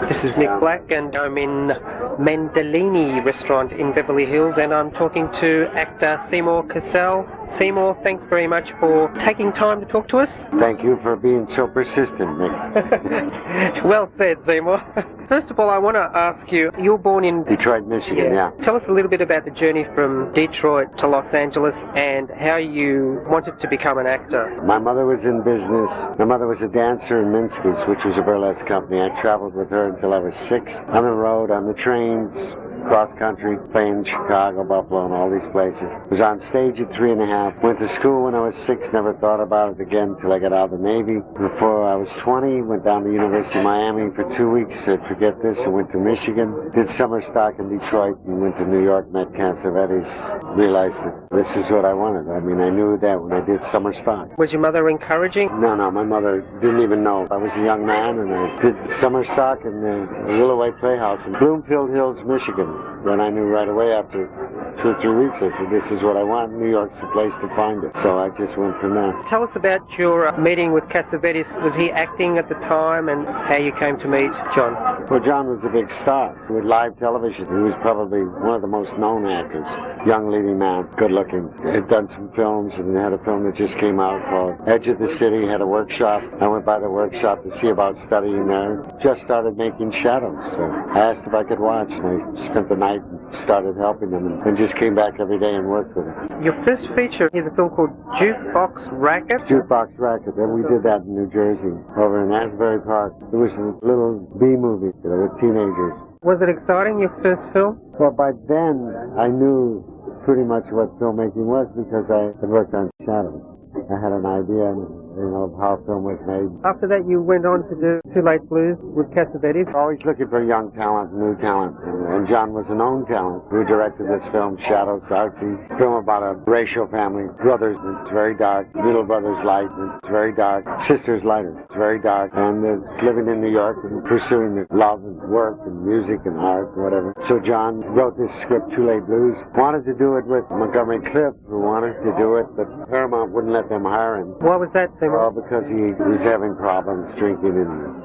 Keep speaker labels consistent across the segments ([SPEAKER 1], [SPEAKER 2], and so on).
[SPEAKER 1] This is Nick Black, and I'm in Mandalini restaurant in Beverly Hills, and I'm talking to actor Seymour Cassel. Seymour, thanks very much for taking time to talk to us.
[SPEAKER 2] Thank you for being so persistent, Nick.
[SPEAKER 1] Well said, Seymour. First of all, I want to ask you, you were born in
[SPEAKER 2] Detroit, Michigan, yeah.
[SPEAKER 1] Tell us a little bit about the journey from Detroit to Los Angeles and how you wanted to become an actor.
[SPEAKER 2] My mother was in business. My mother was a dancer in Minsky's, which was a burlesque company. I traveled with her until I was 6, on the road, on the trains, cross country, playing Chicago, Buffalo, and all these places. Was on stage at 3.5. Went to school when I was 6, never thought about it again until I got out of the Navy. Before I was 20, went down to the University of Miami for 2 weeks. I forget this. I went to Michigan, did summer stock in Detroit, and went to New York, met Cassavetes, realized that this is what I wanted. I mean, I knew that when I did summer stock.
[SPEAKER 1] Was your mother encouraging?
[SPEAKER 2] No, my mother didn't even know. I was a young man, and I did summer stock in the Willoway Playhouse in Bloomfield Hills, Michigan. Then I knew right away after 2 or 3 weeks, I said, this is what I want. New York's the place to find it. So I just went from there.
[SPEAKER 1] Tell us about your meeting with Cassavetes. Was he acting at the time, and how you came to meet John?
[SPEAKER 2] Well, John was a big star with live television. He was probably one of the most known actors. Young leading man, good looking. Had done some films, and had a film that just came out called Edge of the City. Had a workshop. I went by the workshop to see about studying there. Just started making shadows. So I asked if I could watch, and I spent the night and started helping them, and just came back every day and worked with him.
[SPEAKER 1] Your first feature is a film called Jukebox Racket?
[SPEAKER 2] Jukebox Racket. And we did that in New Jersey, over in Asbury Park. It was a little B-movie with teenagers.
[SPEAKER 1] Was it exciting, your first film?
[SPEAKER 2] Well, by then, I knew pretty much what filmmaking was because I had worked on shadows. I had an idea, of how film was made.
[SPEAKER 1] After that, you went on to do Too Late Blues with Cassavetes.
[SPEAKER 2] Always looking for young talent, new talent. And John was a known talent who directed this film, Shadows, artsy film about a racial family. Brothers, it's very dark. Middle brother's light, it's very dark. Sister's lighter, it's very dark. And living in New York and pursuing the love and work and music and art, whatever. So John wrote this script, Too Late Blues. Wanted to do it with Montgomery Clift, who wanted to do it, but Paramount wouldn't let them hire him.
[SPEAKER 1] Why was that, Seymour?
[SPEAKER 2] Well, because he was having problems drinking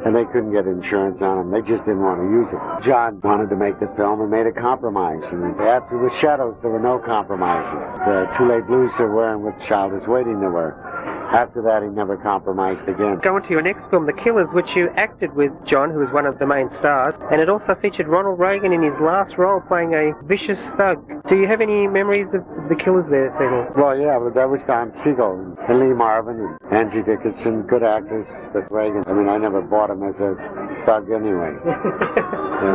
[SPEAKER 2] and they couldn't get insurance on him. They just didn't want to use it. John wanted to make the film and made a compromise. And after with Shadows, there were no compromises. The Too Late Blues they're wearing what Child is Waiting to wear. After that, he never compromised again.
[SPEAKER 1] Go on to your next film, The Killers, which you acted with John, who was one of the main stars, and it also featured Ronald Reagan in his last role playing a vicious thug. Do you have any memories of The Killers there, Seymour?
[SPEAKER 2] Well, yeah, but that was Don Siegel and Lee Marvin and Angie Dickinson, good actors. But Reagan, I never bought him as a thug anyway.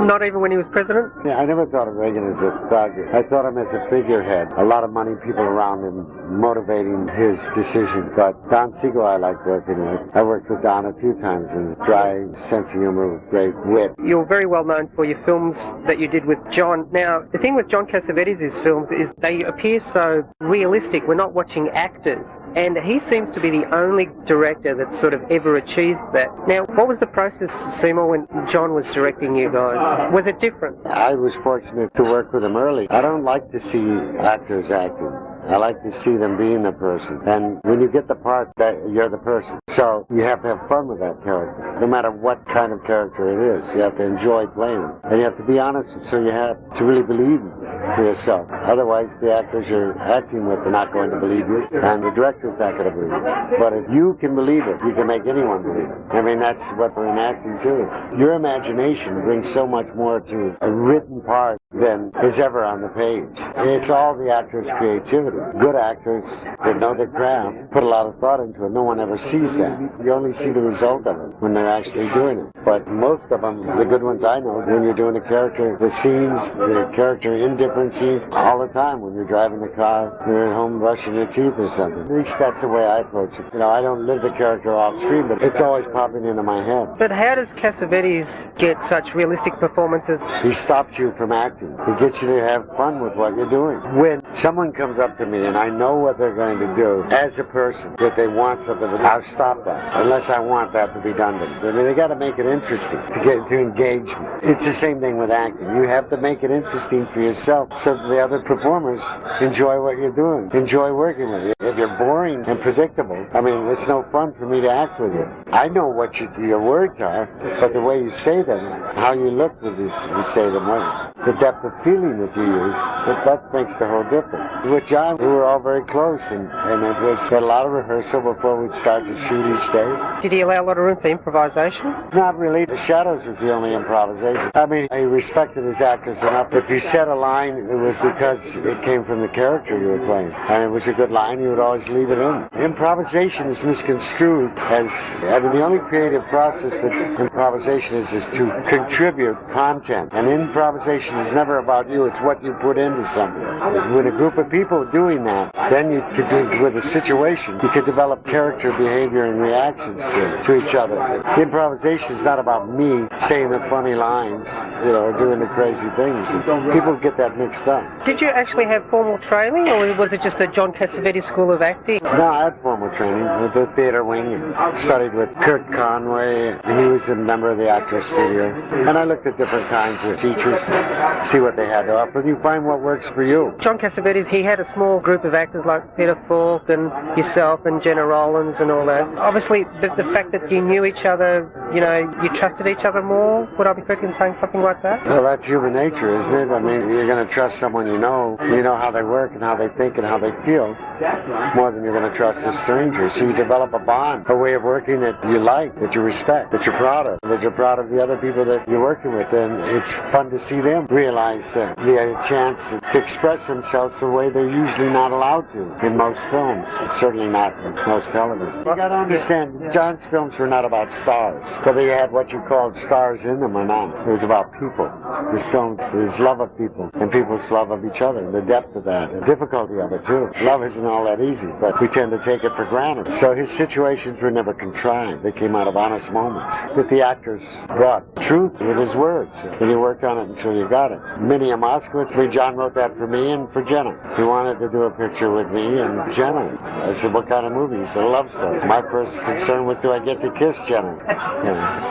[SPEAKER 1] Not even when he was president?
[SPEAKER 2] Yeah, I never thought of Reagan as a thug. I thought him as a figurehead. A lot of money, people around him motivating his decision. But Don Siegel I liked working with. I worked with Don a few times, and dry sense of humor, great wit.
[SPEAKER 1] You're very well known for your films that you did with John. Now, the thing with John Cassavetes' films is they appear so realistic. We're not watching actors. And he seems to be the only director that sort of ever achieved that. Now, what was the process, Seymour, when John was directing you guys? Was it different?
[SPEAKER 2] I was fortunate to work with him early. I don't like to see actors acting. I like to see them being the person. And when you get the part, that you're the person. So you have to have fun with that character, no matter what kind of character it is. You have to enjoy playing it. And you have to be honest, so you have to really believe for yourself. Otherwise, the actors you're acting with are not going to believe you, and the director's not going to believe it. But if you can believe it, you can make anyone believe it. I mean, that's what we're in acting too. Your imagination brings so much more to a written part than is ever on the page. It's all the actor's creativity. Good actors that know their craft put a lot of thought into it. No one ever sees that. You only see the result of it when they're actually doing it. But most of them, the good ones I know, when you're doing a character, the scenes, the character in different scenes, all the time when you're driving the car, you're at home brushing your teeth or something. At least that's the way I approach it. I don't live the character off screen, but it's always popping into my head.
[SPEAKER 1] But how does Cassavetes get such realistic performances?
[SPEAKER 2] He stops you from acting. He gets you to have fun with what you're doing. When someone comes up to to me and I know what they're going to do as a person, that they want something, I'll stop that unless I want that to be done to me. I mean, they got to make it interesting to engage me. It's the same thing with acting. You have to make it interesting for yourself so that the other performers enjoy what you're doing, enjoy working with you. If you're boring and predictable, I mean, it's no fun for me to act with you. I know what your words are, but the way you say them, how you look with this, you say them, the depth of feeling that you use, that makes the whole difference. With John, we were all very close, and it was a lot of rehearsal before we'd start to shoot each day.
[SPEAKER 1] Did he allow a lot of room for improvisation?
[SPEAKER 2] Not really. The shadows was the only improvisation. I mean, he respected his actors enough. If you said a line, it was because it came from the character you were playing, and it was a good line, you would always leave it in. Improvisation is misconstrued as, I mean, the only creative process that improvisation is to contribute content. And improvisation is never about you, it's what you put into something. With a group of people doing that, then you could do, with a situation, you could develop character, behavior, and reactions to each other. The improvisation is not about me saying the funny lines, or doing the crazy things. People get that mixed up.
[SPEAKER 1] Did you actually have formal training, or was it just the John Cassavetes School of Acting?
[SPEAKER 2] No, I had formal training with the theater wing and studied with Kurt Conway. He was a member of the Actors Studio. And I looked at different kinds of teachers, see what they had to offer, and you find what works for you.
[SPEAKER 1] John Cassavetes, he had a small group of actors like Peter Falk and yourself and Gena Rowlands and all that. Obviously, the fact that you knew each other, you trusted each other more, would I be correct in saying something like that?
[SPEAKER 2] Well, that's human nature, isn't it? I mean, you're going to trust someone you know how they work and how they think and how they feel, more than you're going to trust a stranger. So you develop a bond, a way of working that you like, that you respect, that you're proud of, that you're proud of the other people that you're working with. And it's fun to see them realize that they had a chance to express themselves the way they're usually not allowed to in most films, certainly not in most television. You got to understand, John's films were not about stars, whether you had what you called stars in them or not. It was about people. His films, his love of people, and people's love of each other, the depth of that, the difficulty of it too. Love isn't all that easy, but we tend to take it for granted. So his situations were never contrived. They came out of honest moments. But the actors brought truth with his words, and you worked on it until you got it. Minnie and Moskowitz, John wrote that for me and for Gena. He wanted to do a picture with me and Gena. I said, what kind of movie? He said, a love story. My first concern was, do I get to kiss Gena?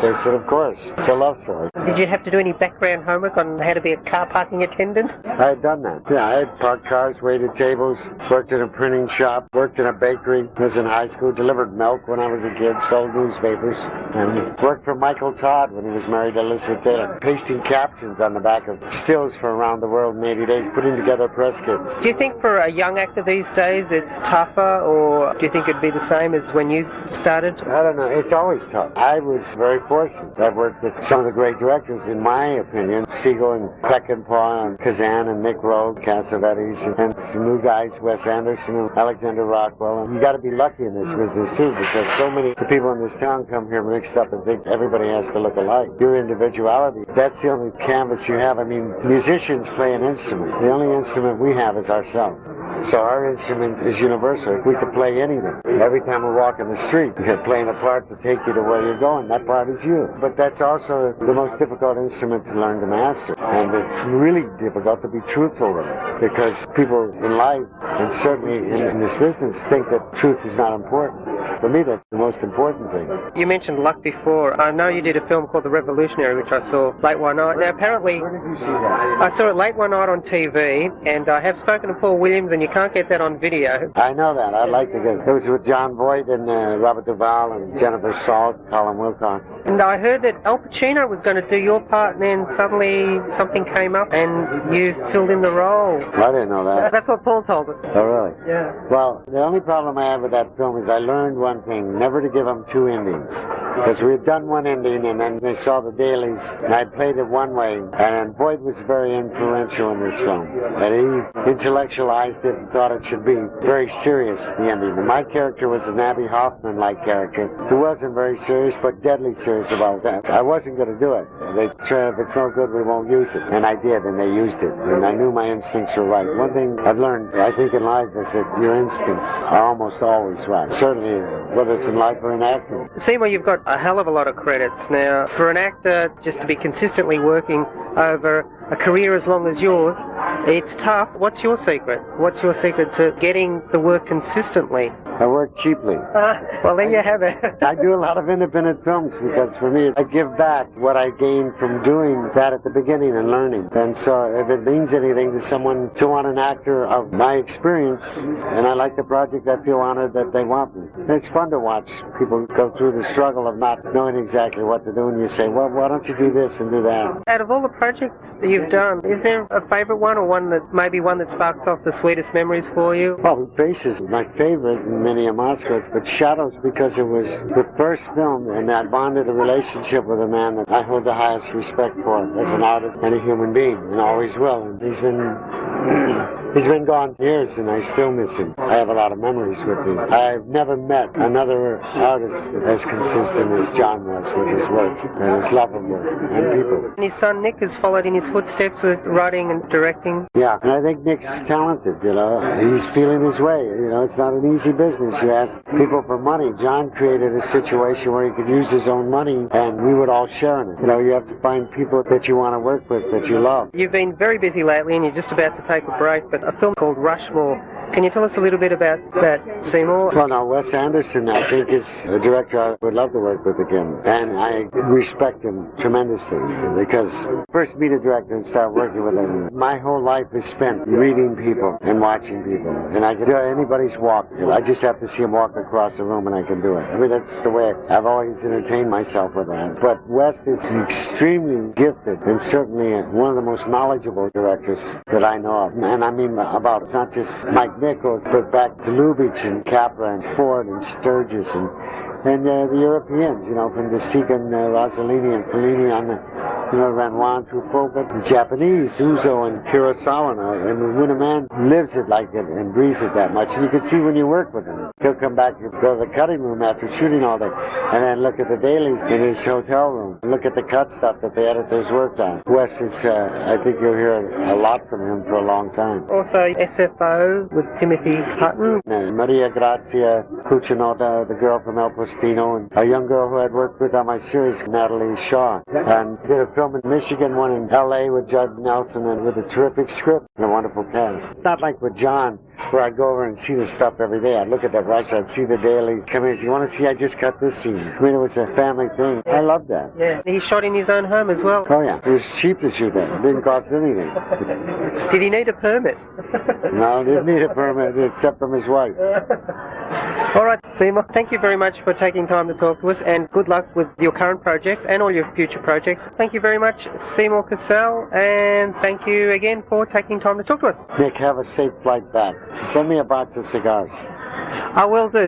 [SPEAKER 2] So I said, of course, it's a love story.
[SPEAKER 1] Did you have to do any background homework on how to be a car parking attendant?
[SPEAKER 2] I had done that. Yeah, I had parked cars, waited tables, worked in a printing shop, worked in a bakery, was in high school, delivered milk when I was a kid, sold newspapers, and worked for Michael Todd when he was married to Elizabeth Taylor, pasting captions on the back of stills for Around the World in 80 Days, putting together press kits.
[SPEAKER 1] Do you think for a young actor these days it's tougher, or do you think it'd be the same as when you started?
[SPEAKER 2] I don't know. It's always tough. I was very fortunate. I've worked with some of the great directors, in my opinion, Siegel and Peckinpah and Kazan and Nick Rowe, Cassavetes, and some new guys, Wes Anderson and Alexander Rockwell. And you got to be lucky in this business too, because so many people in this town come here mixed up and think everybody has to look alike. Your individuality, that's the only canvas you have. I mean, musicians play an instrument. The only instrument we have is ourselves. So our instrument is universal. We can play anything. Every time we walk in the street, you're playing a part to take you to where you're going. That part is you. But that's also the most difficult instrument to learn to master. And it's really difficult to be truthful with it. Because people in life, and certainly in this business, think that truth is not important. For me, that's the most important thing.
[SPEAKER 1] You mentioned luck before. I know you did a film called The Revolutionary, which I saw late one night. Now, apparently,
[SPEAKER 2] Where did you see that?
[SPEAKER 1] I saw it late one night on TV, and I have spoken to Paul Williams, and you can't get that on video.
[SPEAKER 2] I know that. I'd like to get it. It was with John Voight and Robert Duvall and Jennifer Salt, Colin Wilcox.
[SPEAKER 1] And I heard that Al Pacino was going to do your part, and then suddenly something came up, and you filled in the role.
[SPEAKER 2] I didn't know that.
[SPEAKER 1] That's what Paul told us.
[SPEAKER 2] Oh, really?
[SPEAKER 1] Yeah.
[SPEAKER 2] Well, the only problem I have with that film is I learned one thing, never to give them two endings. Because we had done one ending, and then they saw the dailies, and I played it one way, and Boyd was very influential in this film. And he intellectualized it and thought it should be very serious, the ending. And my character was an Abby Hoffman-like character, who wasn't very serious, but deadly serious about that. I wasn't going to do it. They said, if it's no good, we won't use it. And I did, and they used it. And I knew my instincts were right. One thing I've learned, I think, in life is that your instincts are almost always right. Certainly, whether it's in life or in acting.
[SPEAKER 1] Seymour, you've got a hell of a lot of credits. Now, for an actor just to be consistently working over a career as long as yours, It's tough. What's your secret? What's your secret to getting the work consistently?
[SPEAKER 2] I work cheaply.
[SPEAKER 1] Well, there you have it.
[SPEAKER 2] I do a lot of independent films because for me, I give back what I gained from doing that at the beginning and learning. And so if it means anything to someone to want an actor of my experience, and I like the project, I feel honored that they want me. And it's fun to watch people go through the struggle of not knowing exactly what to do, and you say, well, why don't you do this and do that?
[SPEAKER 1] Out of all the projects that you've done, is there a favourite one, or maybe one that sparks off the sweetest memories for you?
[SPEAKER 2] Well, Faces is my favorite in many of Oscars, but Shadows because it was the first film, and I bonded a relationship with a man that I hold the highest respect for as an artist and a human being, and always will. And he's been gone for years, and I still miss him. I have a lot of memories with him. I've never met another artist as consistent as John was with his work and his love of work and people.
[SPEAKER 1] And his son Nick has followed in his footsteps with writing and directing.
[SPEAKER 2] Yeah, and I think Nick's talented, you know. He's feeling his way. You know, it's not an easy business. You ask people for money. John created a situation where he could use his own money, and we would all share in it. You know, you have to find people that you want to work with, that you love.
[SPEAKER 1] You've been very busy lately, and you're just about to take a break, but a film called Rushmore. Can you tell us a little bit about that, Seymour?
[SPEAKER 2] Well, now, Wes Anderson, I think, is a director I would love to work with again. And I respect him tremendously because first meet a director and start working with him. My whole life is spent reading people and watching people. And I can do anybody's walk. I just have to see him walk across the room and I can do it. I mean, that's the way I've always entertained myself with that. But Wes is extremely gifted and certainly one of the most knowledgeable directors that I know of. And I mean about, it's not just Mike Nichols, but back to Lubitsch and Capra and Ford and Sturgis and the Europeans, you know, from De Sica and Rossellini and Fellini on the, you know, Renoir and Truffaut, but the Japanese, Uzo and Kurosawa. And when a man lives it like it and breathes it that much, and you can see when you work with him, he'll come back and go to the cutting room after shooting all day, and then look at the dailies in his hotel room, look at the cut stuff that the editors worked on. Wes is, I think you'll hear a lot from him for a long time.
[SPEAKER 1] Also, SFO with Timothy Hutton.
[SPEAKER 2] And Maria Grazia Cucinotta, the girl from El Postino, and a young girl who I'd worked with on my series, Natalie Shaw, and did a film in Michigan, one in L.A. with Judd Nelson, and with a terrific script and a wonderful cast. It's not like with John, where I'd go over and see the stuff every day. I'd look at the rush, I'd see the dailies. Come in, you want to see, I just cut this scene. I mean, it was a family thing. I loved that.
[SPEAKER 1] Yeah, he shot in his own home as well.
[SPEAKER 2] Oh yeah, it was cheap to shoot that. It didn't cost anything.
[SPEAKER 1] Did he need a permit?
[SPEAKER 2] No, didn't need a permit except from his wife.
[SPEAKER 1] All right, Seymour, thank you very much for taking time to talk to us, and good luck with your current projects and all your future projects. Thank you very much, Seymour Cassel, and thank you again for taking time to talk to us.
[SPEAKER 2] Nick, have a safe flight back. Send me a box of cigars.
[SPEAKER 1] I will do.